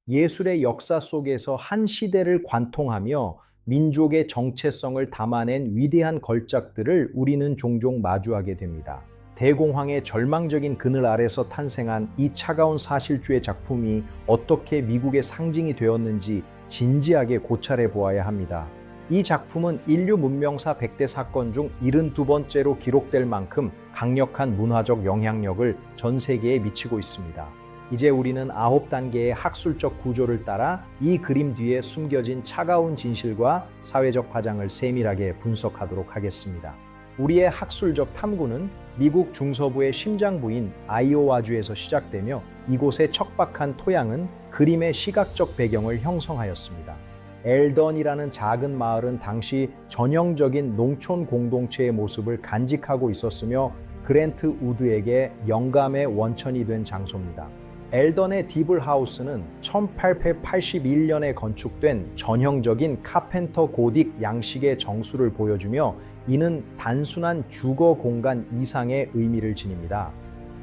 예술의 역사 속에서 한 시대를 관통하며 민족의 정체성을 담아낸 위대한 걸작들을 우리는 종종 마주하게 됩니다. 대공황의 절망적인 그늘 아래서 탄생한 이 차가운 사실주의 작품이 어떻게 미국의 상징이 되었는지 진지하게 고찰해 보아야 합니다. 이 작품은 인류 문명사 100대 사건 중 72번째로 기록될 만큼 강력한 문화적 영향력을 전 세계에 미치고 있습니다. 이제 우리는 9단계의 학술적 구조를 따라 이 그림 뒤에 숨겨진 차가운 진실과 사회적 파장을 세밀하게 분석하도록 하겠습니다. 우리의 학술적 탐구는 미국 중서부의 심장부인 아이오와주에서 시작되며 이곳의 척박한 토양은 그림의 시각적 배경을 형성하였습니다. 엘던이라는 작은 마을은 당시 전형적인 농촌 공동체의 모습을 간직하고 있었으며 그랜트 우드에게 영감의 원천이 된 장소입니다. 엘던의 디블 하우스는 1881년에 건축된 전형적인 카펜터 고딕 양식의 정수를 보여주며 이는 단순한 주거 공간 이상의 의미를 지닙니다.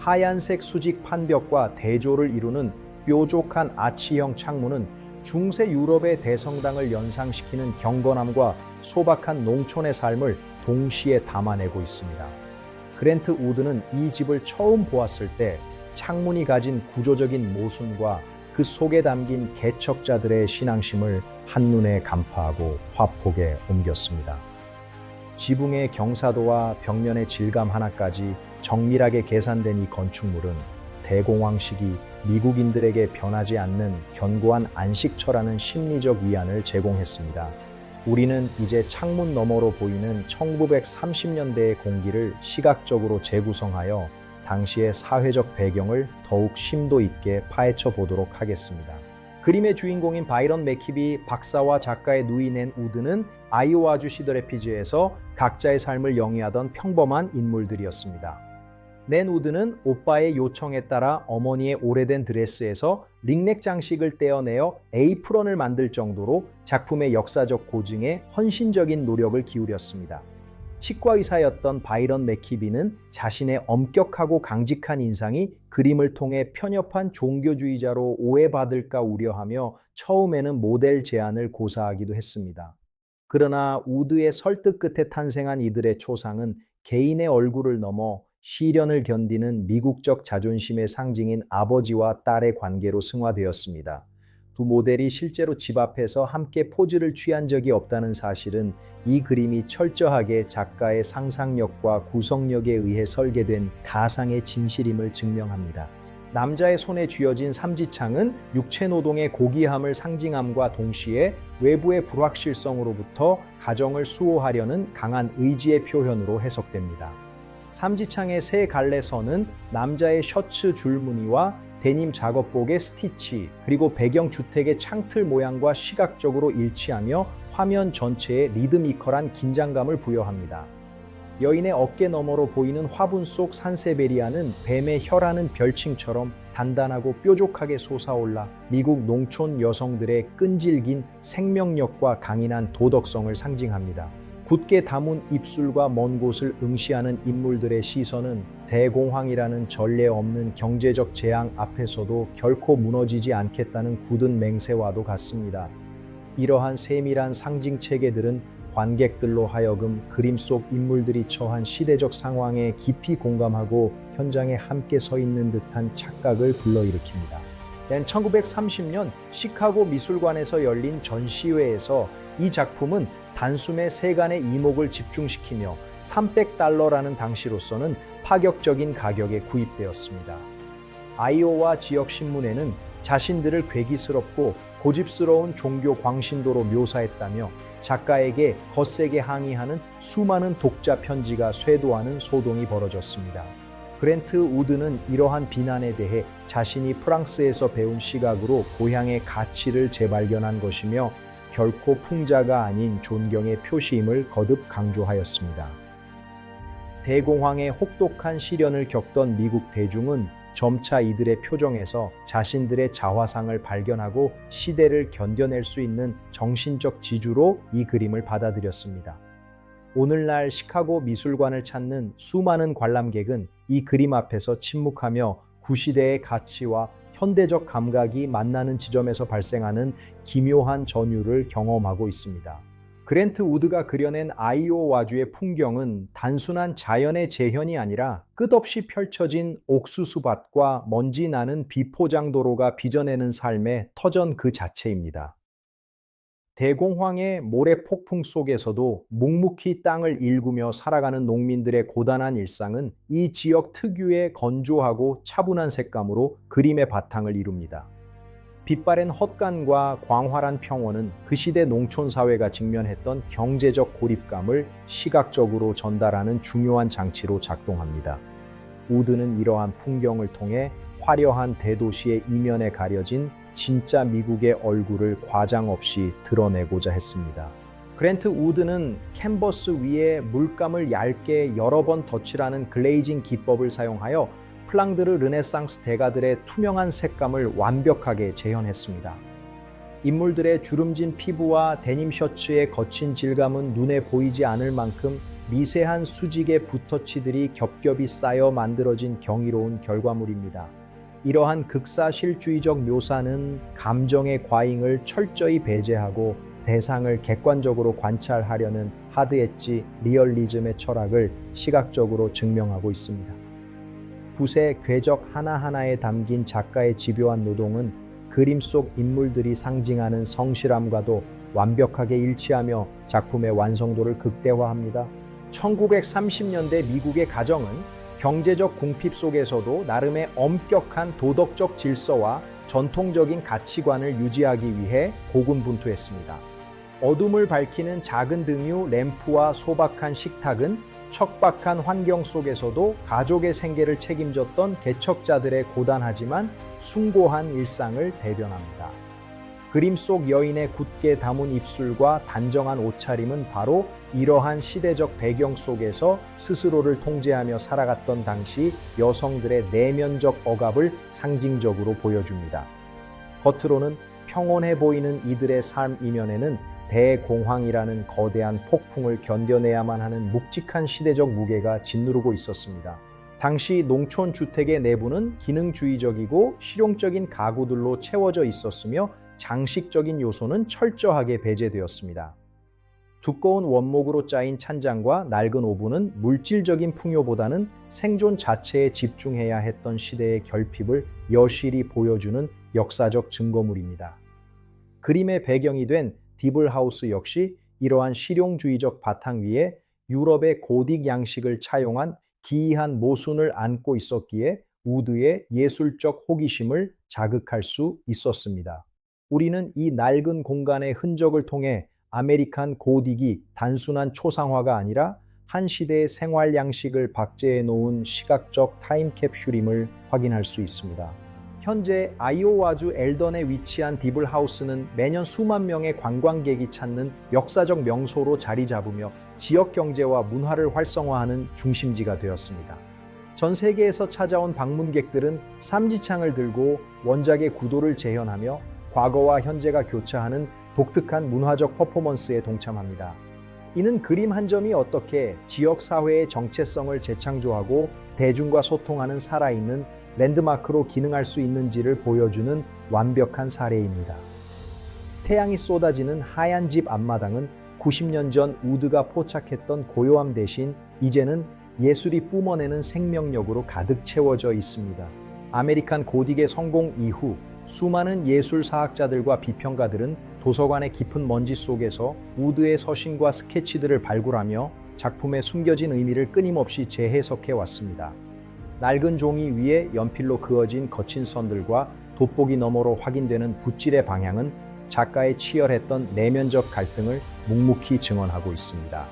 하얀색 수직 판벽과 대조를 이루는 뾰족한 아치형 창문은 중세 유럽의 대성당을 연상시키는 경건함과 소박한 농촌의 삶을 동시에 담아내고 있습니다. 그랜트 우드는 이 집을 처음 보았을 때 창문이 가진 구조적인 모순과 그 속에 담긴 개척자들의 신앙심을 한눈에 간파하고 화폭에 옮겼습니다. 지붕의 경사도와 벽면의 질감 하나까지 정밀하게 계산된 이 건축물은 대공황 시기 미국인들에게 변하지 않는 견고한 안식처라는 심리적 위안을 제공했습니다. 우리는 이제 창문 너머로 보이는 1930년대의 공기를 시각적으로 재구성하여 당시의 사회적 배경을 더욱 심도 있게 파헤쳐 보도록 하겠습니다. 그림의 주인공인 바이런 맥킵이 박사와 작가의 누이 낸 우드는 아이오와주 시더래피즈에서 각자의 삶을 영위하던 평범한 인물들이었습니다. 낸 우드는 오빠의 요청에 따라 어머니의 오래된 드레스에서 링넥 장식을 떼어내어 에이프런을 만들 정도로 작품의 역사적 고증에 헌신적인 노력을 기울였습니다. 치과 의사였던 바이런 맥키비는 자신의 엄격하고 강직한 인상이 그림을 통해 편협한 종교주의자로 오해받을까 우려하며 처음에는 모델 제안을 고사하기도 했습니다. 그러나 우드의 설득 끝에 탄생한 이들의 초상은 개인의 얼굴을 넘어 시련을 견디는 미국적 자존심의 상징인 아버지와 딸의 관계로 승화되었습니다. 두 모델이 실제로 집 앞에서 함께 포즈를 취한 적이 없다는 사실은 이 그림이 철저하게 작가의 상상력과 구성력에 의해 설계된 가상의 진실임을 증명합니다. 남자의 손에 쥐어진 삼지창은 육체노동의 고귀함을 상징함과 동시에 외부의 불확실성으로부터 가정을 수호하려는 강한 의지의 표현으로 해석됩니다. 삼지창의 세 갈래 선은 남자의 셔츠 줄무늬와 데님 작업복의 스티치, 그리고 배경 주택의 창틀 모양과 시각적으로 일치하며 화면 전체에 리드미컬한 긴장감을 부여합니다. 여인의 어깨 너머로 보이는 화분 속 산세베리아는 뱀의 혀라는 별칭처럼 단단하고 뾰족하게 솟아올라 미국 농촌 여성들의 끈질긴 생명력과 강인한 도덕성을 상징합니다. 굳게 담은 입술과 먼 곳을 응시하는 인물들의 시선은 대공황이라는 전례 없는 경제적 재앙 앞에서도 결코 무너지지 않겠다는 굳은 맹세와도 같습니다. 이러한 세밀한 상징 체계들은 관객들로 하여금 그림 속 인물들이 처한 시대적 상황에 깊이 공감하고 현장에 함께 서 있는 듯한 착각을 불러일으킵니다. 1930년 시카고 미술관에서 열린 전시회에서 이 작품은 단숨에 세간의 이목을 집중시키며 $300라는 당시로서는 파격적인 가격에 구입되었습니다. 아이오와 지역 신문에는 자신들을 괴기스럽고 고집스러운 종교 광신도로 묘사했다며 작가에게 거세게 항의하는 수많은 독자 편지가 쇄도하는 소동이 벌어졌습니다. 그랜트 우드는 이러한 비난에 대해 자신이 프랑스에서 배운 시각으로 고향의 가치를 재발견한 것이며 결코 풍자가 아닌 존경의 표시임을 거듭 강조하였습니다. 대공황의 혹독한 시련을 겪던 미국 대중은 점차 이들의 표정에서 자신들의 자화상을 발견하고 시대를 견뎌낼 수 있는 정신적 지주로 이 그림을 받아들였습니다. 오늘날 시카고 미술관을 찾는 수많은 관람객은 이 그림 앞에서 침묵하며 구시대의 가치와 현대적 감각이 만나는 지점에서 발생하는 기묘한 전율을 경험하고 있습니다. 그랜트 우드가 그려낸 아이오와주의 풍경은 단순한 자연의 재현이 아니라 끝없이 펼쳐진 옥수수밭과 먼지 나는 비포장도로가 빚어내는 삶의 터전 그 자체입니다. 대공황의 모래 폭풍 속에서도 묵묵히 땅을 일구며 살아가는 농민들의 고단한 일상은 이 지역 특유의 건조하고 차분한 색감으로 그림의 바탕을 이룹니다. 빛바랜 헛간과 광활한 평원은 그 시대 농촌 사회가 직면했던 경제적 고립감을 시각적으로 전달하는 중요한 장치로 작동합니다. 우드는 이러한 풍경을 통해 화려한 대도시의 이면에 가려진 진짜 미국의 얼굴을 과장 없이 드러내고자 했습니다. 그랜트 우드는 캔버스 위에 물감을 얇게 여러 번 덧칠하는 글레이징 기법을 사용하여 플랑드르 르네상스 대가들의 투명한 색감을 완벽하게 재현했습니다. 인물들의 주름진 피부와 데님 셔츠의 거친 질감은 눈에 보이지 않을 만큼 미세한 수직의 붓터치들이 겹겹이 쌓여 만들어진 경이로운 결과물입니다. 이러한 극사실주의적 묘사는 감정의 과잉을 철저히 배제하고 대상을 객관적으로 관찰하려는 하드 엣지 리얼리즘의 철학을 시각적으로 증명하고 있습니다. 붓의 궤적 하나하나에 담긴 작가의 집요한 노동은 그림 속 인물들이 상징하는 성실함과도 완벽하게 일치하며 작품의 완성도를 극대화합니다. 1930년대 미국의 가정은 경제적 궁핍 속에서도 나름의 엄격한 도덕적 질서와 전통적인 가치관을 유지하기 위해 고군분투했습니다. 어둠을 밝히는 작은 등유 램프와 소박한 식탁은 척박한 환경 속에서도 가족의 생계를 책임졌던 개척자들의 고단하지만 숭고한 일상을 대변합니다. 그림 속 여인의 굳게 담은 입술과 단정한 옷차림은 바로 이러한 시대적 배경 속에서 스스로를 통제하며 살아갔던 당시 여성들의 내면적 억압을 상징적으로 보여줍니다. 겉으로는 평온해 보이는 이들의 삶 이면에는 대공황이라는 거대한 폭풍을 견뎌내야만 하는 묵직한 시대적 무게가 짓누르고 있었습니다. 당시 농촌 주택의 내부는 기능주의적이고 실용적인 가구들로 채워져 있었으며 장식적인 요소는 철저하게 배제되었습니다. 두꺼운 원목으로 짜인 찬장과 낡은 오븐은 물질적인 풍요보다는 생존 자체에 집중해야 했던 시대의 결핍을 여실히 보여주는 역사적 증거물입니다. 그림의 배경이 된 디블하우스 역시 이러한 실용주의적 바탕 위에 유럽의 고딕 양식을 차용한 기이한 모순을 안고 있었기에 우드의 예술적 호기심을 자극할 수 있었습니다. 우리는 이 낡은 공간의 흔적을 통해 아메리칸 고딕이 단순한 초상화가 아니라 한 시대의 생활 양식을 박제해 놓은 시각적 타임캡슐임을 확인할 수 있습니다. 현재 아이오와주 엘던에 위치한 디블하우스는 매년 수만 명의 관광객이 찾는 역사적 명소로 자리 잡으며 지역 경제와 문화를 활성화하는 중심지가 되었습니다. 전 세계에서 찾아온 방문객들은 삼지창을 들고 원작의 구도를 재현하며 과거와 현재가 교차하는 독특한 문화적 퍼포먼스에 동참합니다. 이는 그림 한 점이 어떻게 지역 사회의 정체성을 재창조하고 대중과 소통하는 살아있는 랜드마크로 기능할 수 있는지를 보여주는 완벽한 사례입니다. 태양이 쏟아지는 하얀 집 앞마당은 90년 전 우드가 포착했던 고요함 대신 이제는 예술이 뿜어내는 생명력으로 가득 채워져 있습니다. 아메리칸 고딕의 성공 이후 수많은 예술사학자들과 비평가들은 도서관의 깊은 먼지 속에서 우드의 서신과 스케치들을 발굴하며 작품의 숨겨진 의미를 끊임없이 재해석해 왔습니다. 낡은 종이 위에 연필로 그어진 거친 선들과 돋보기 너머로 확인되는 붓질의 방향은 작가의 치열했던 내면적 갈등을 묵묵히 증언하고 있습니다.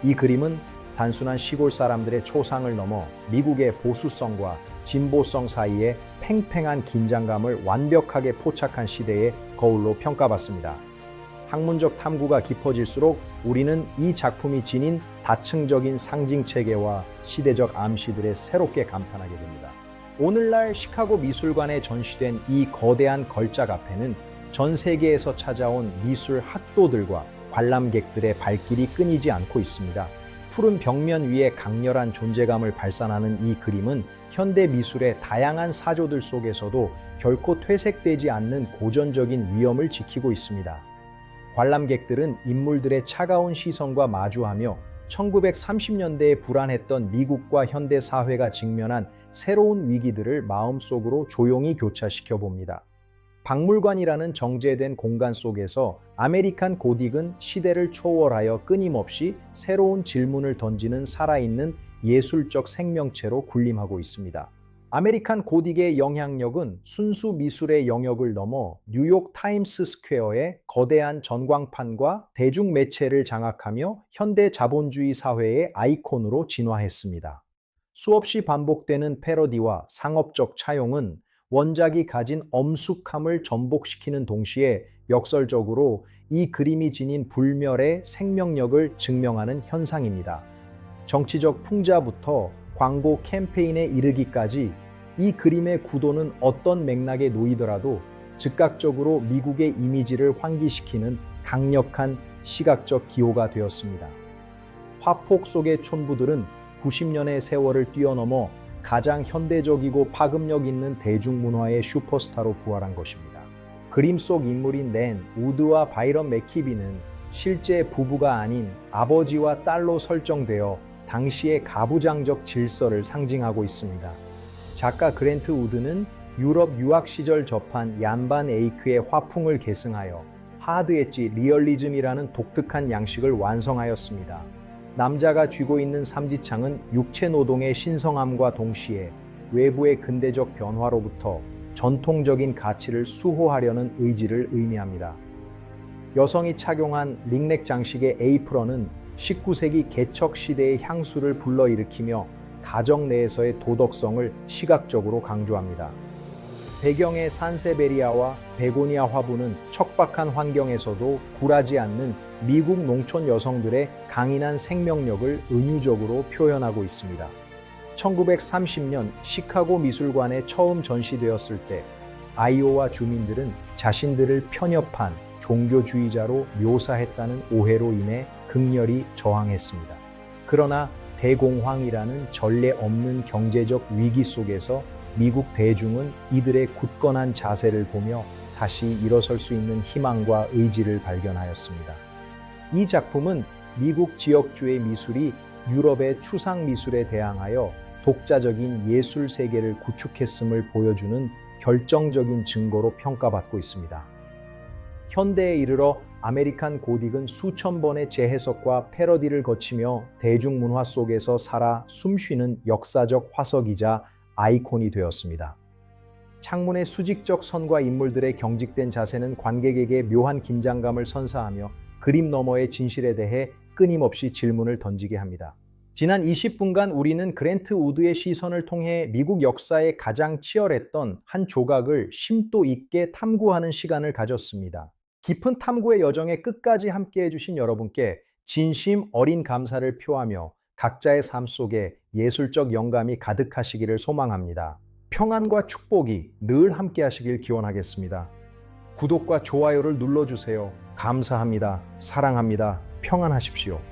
이 그림은 단순한 시골 사람들의 초상을 넘어 미국의 보수성과 진보성 사이의 팽팽한 긴장감을 완벽하게 포착한 시대의 거울로 평가받습니다. 학문적 탐구가 깊어질수록 우리는 이 작품이 지닌 다층적인 상징 체계와 시대적 암시들에 새롭게 감탄하게 됩니다. 오늘날 시카고 미술관에 전시된 이 거대한 걸작 앞에는 전 세계에서 찾아온 미술 학도들과 관람객들의 발길이 끊이지 않고 있습니다. 푸른 벽면 위에 강렬한 존재감을 발산하는 이 그림은 현대 미술의 다양한 사조들 속에서도 결코 퇴색되지 않는 고전적인 위엄을 지키고 있습니다. 관람객들은 인물들의 차가운 시선과 마주하며 1930년대에 불안했던 미국과 현대 사회가 직면한 새로운 위기들을 마음속으로 조용히 교차시켜 봅니다. 박물관이라는 정제된 공간 속에서 아메리칸 고딕은 시대를 초월하여 끊임없이 새로운 질문을 던지는 살아있는 예술적 생명체로 군림하고 있습니다. 아메리칸 고딕의 영향력은 순수 미술의 영역을 넘어 뉴욕 타임스 스퀘어의 거대한 전광판과 대중매체를 장악하며 현대 자본주의 사회의 아이콘으로 진화했습니다. 수없이 반복되는 패러디와 상업적 차용은 원작이 가진 엄숙함을 전복시키는 동시에 역설적으로 이 그림이 지닌 불멸의 생명력을 증명하는 현상입니다. 정치적 풍자부터 광고 캠페인에 이르기까지 이 그림의 구도는 어떤 맥락에 놓이더라도 즉각적으로 미국의 이미지를 환기시키는 강력한 시각적 기호가 되었습니다. 화폭 속의 촌부들은 90년의 세월을 뛰어넘어 가장 현대적이고 파급력 있는 대중문화의 슈퍼스타로 부활한 것입니다. 그림 속 인물인 낸 우드와 바이런 맥키비는 실제 부부가 아닌 아버지와 딸로 설정되어 당시의 가부장적 질서를 상징하고 있습니다. 작가 그랜트 우드는 유럽 유학 시절 접한 얀반 에이크의 화풍을 계승하여 하드 엣지 리얼리즘이라는 독특한 양식을 완성하였습니다. 남자가 쥐고 있는 삼지창은 육체 노동의 신성함과 동시에 외부의 근대적 변화로부터 전통적인 가치를 수호하려는 의지를 의미합니다. 여성이 착용한 링넥 장식의 에이프런은 19세기 개척 시대의 향수를 불러일으키며 가정 내에서의 도덕성을 시각적으로 강조합니다. 배경의 산세베리아와 베고니아 화분은 척박한 환경에서도 굴하지 않는 미국 농촌 여성들의 강인한 생명력을 은유적으로 표현하고 있습니다. 1930년 시카고 미술관에 처음 전시되었을 때 아이오와 주민들은 자신들을 편협한 종교주의자로 묘사했다는 오해로 인해 극렬히 저항했습니다. 그러나 대공황이라는 전례 없는 경제적 위기 속에서 미국 대중은 이들의 굳건한 자세를 보며 다시 일어설 수 있는 희망과 의지를 발견하였습니다. 이 작품은 미국 지역주의 미술이 유럽의 추상 미술에 대항하여 독자적인 예술 세계를 구축했음을 보여주는 결정적인 증거로 평가받고 있습니다. 현대에 이르러 아메리칸 고딕은 수천 번의 재해석과 패러디를 거치며 대중문화 속에서 살아 숨쉬는 역사적 화석이자 아이콘이 되었습니다. 창문의 수직적 선과 인물들의 경직된 자세는 관객에게 묘한 긴장감을 선사하며 그림 너머의 진실에 대해 끊임없이 질문을 던지게 합니다. 지난 20분간 우리는 그랜트 우드의 시선을 통해 미국 역사의 가장 치열했던 한 조각을 심도 있게 탐구하는 시간을 가졌습니다. 깊은 탐구의 여정에 끝까지 함께해 주신 여러분께 진심 어린 감사를 표하며 각자의 삶 속에 예술적 영감이 가득하시기를 소망합니다. 평안과 축복이 늘 함께 하시길 기원하겠습니다. 구독과 좋아요를 눌러주세요. 감사합니다. 사랑합니다. 평안하십시오.